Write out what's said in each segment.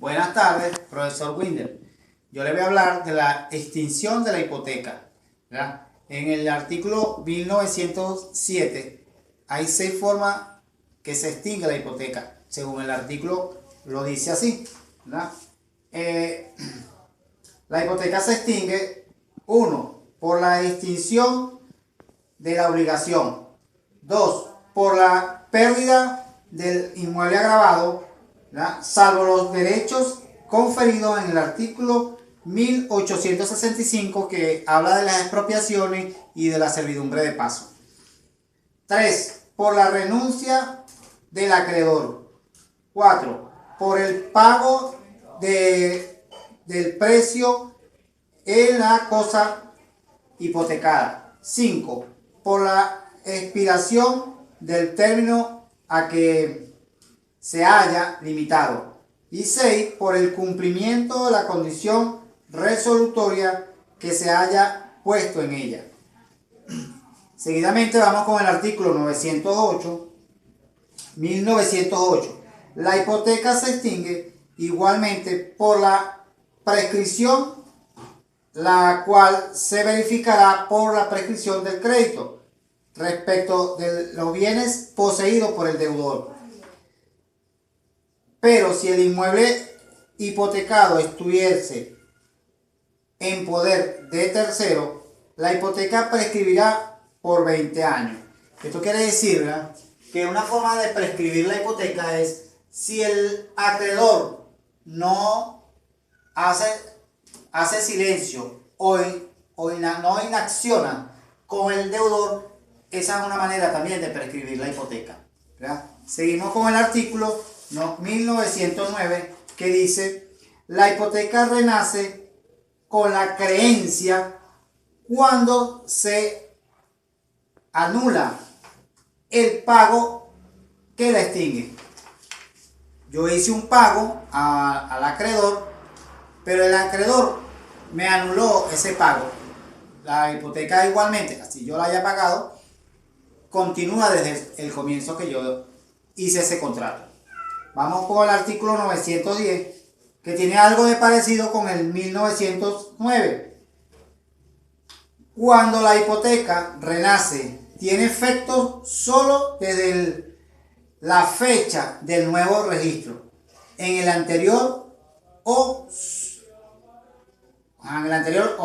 Buenas tardes, profesor Winder. Yo le voy a hablar de la extinción de la hipoteca, ¿verdad? En el artículo 1907 hay 6 formas que se extingue la hipoteca. Según el artículo lo dice así, ¿verdad? La hipoteca se extingue, 1, por la extinción de la obligación. 2, por la pérdida del inmueble agravado, ¿verdad?, salvo los derechos conferidos en el artículo 1865, que habla de las expropiaciones y de la servidumbre de paso. 3, por la renuncia del acreedor. 4, por el pago del precio en la cosa hipotecada. 5, por la expiración del término a que se haya limitado. Y 6, por el cumplimiento de la condición resolutoria que se haya puesto en ella. Seguidamente vamos con el artículo 1908. La hipoteca se extingue igualmente por la prescripción, la cual se verificará por la prescripción del crédito respecto de los bienes poseídos por el deudor. Pero si el inmueble hipotecado estuviese en poder de tercero, la hipoteca prescribirá por 20 años. Esto quiere decir, ¿verdad?, que una forma de prescribir la hipoteca es si el acreedor no hace silencio o no inacciona con el deudor. Esa es una manera también de prescribir la hipoteca, ¿verdad? Seguimos con el artículo 1909, que dice: la hipoteca renace con la creencia cuando se anula el pago que la extingue. Yo hice un pago al acreedor, pero el acreedor me anuló ese pago. La hipoteca igualmente, así yo la haya pagado, continúa desde el comienzo que yo hice ese contrato. Vamos con el artículo 910, que tiene algo de parecido con el 1909. Cuando la hipoteca renace, tiene efecto solo desde la fecha del nuevo registro. En el anterior o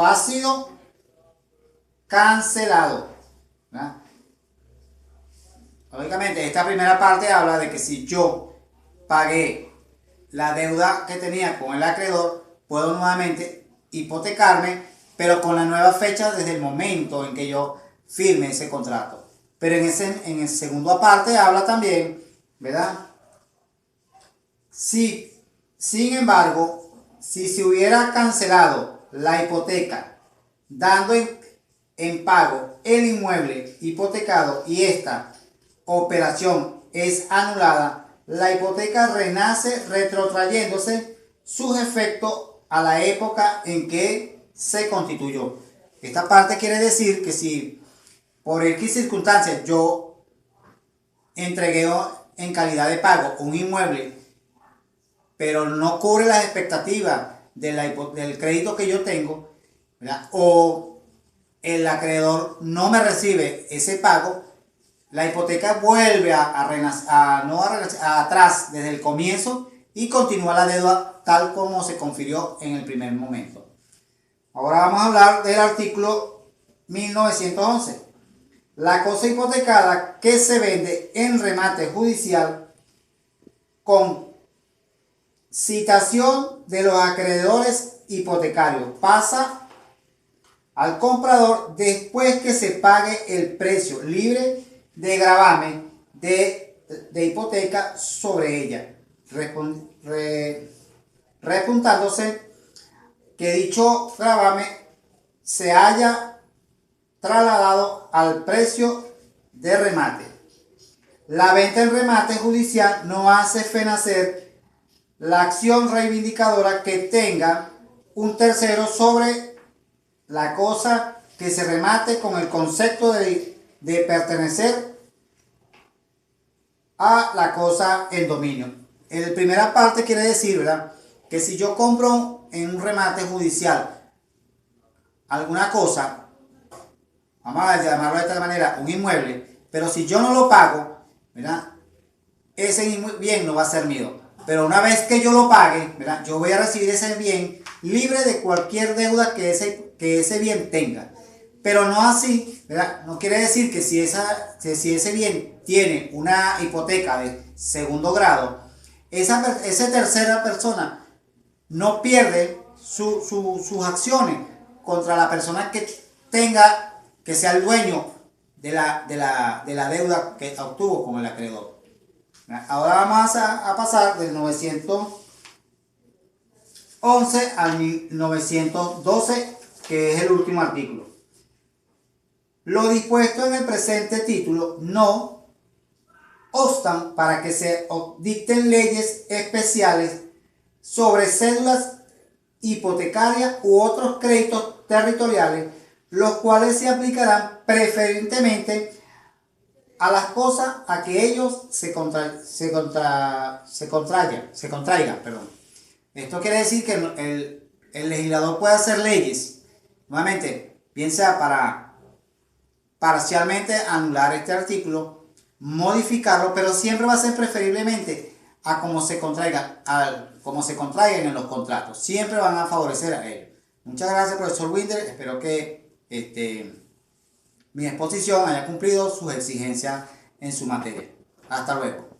ha sido cancelado, ¿verdad? Lógicamente, esta primera parte habla de que si yo pagué la deuda que tenía con el acreedor, puedo nuevamente hipotecarme, pero con la nueva fecha desde el momento en que yo firme ese contrato. Pero en el segundo parte habla también, ¿verdad? Sin embargo, si se hubiera cancelado la hipoteca dando en pago el inmueble hipotecado y esta operación es anulada, la hipoteca renace retrotrayéndose sus efectos a la época en que se constituyó. Esta parte quiere decir que si por X circunstancias yo entregué en calidad de pago un inmueble, pero no cubre las expectativas del crédito que yo tengo, ¿verdad?, o el acreedor no me recibe ese pago, la hipoteca vuelve atrás desde el comienzo y continúa la deuda tal como se confirió en el primer momento. Ahora vamos a hablar del artículo 1911. La cosa hipotecada que se vende en remate judicial con citación de los acreedores hipotecarios pasa al comprador después que se pague el precio libre de gravamen de hipoteca sobre ella, repuntándose que dicho gravamen se haya trasladado al precio de remate. La venta en remate judicial no hace fenacer la acción reivindicadora que tenga un tercero sobre la cosa que se remate con el concepto de pertenecer a la cosa en dominio. En la primera parte quiere decir, ¿verdad?, que si yo compro en un remate judicial alguna cosa, vamos a llamarlo de esta manera, un inmueble, pero si yo no lo pago, ¿verdad? Ese bien no va a ser mío. Pero una vez que yo lo pague, ¿verdad? Yo voy a recibir ese bien libre de cualquier deuda que ese bien tenga. Pero no así, ¿verdad? No quiere decir que si ese bien tiene una hipoteca de segundo grado, esa tercera persona no pierde sus acciones contra la persona que sea el dueño de la deuda que obtuvo con el acreedor. Ahora vamos a pasar del 911 al 1912, que es el último artículo. Lo dispuesto en el presente título no obstan para que se dicten leyes especiales sobre cédulas hipotecarias u otros créditos territoriales, los cuales se aplicarán preferentemente a las cosas a que ellos se contraigan. Perdón. Esto quiere decir que el legislador puede hacer leyes, nuevamente, bien sea para parcialmente anular este artículo, modificarlo, pero siempre va a ser preferiblemente a como se contraigan en los contratos. Siempre van a favorecer a ellos. Muchas gracias, profesor Winder. Espero que mi exposición haya cumplido sus exigencias en su materia. Hasta luego.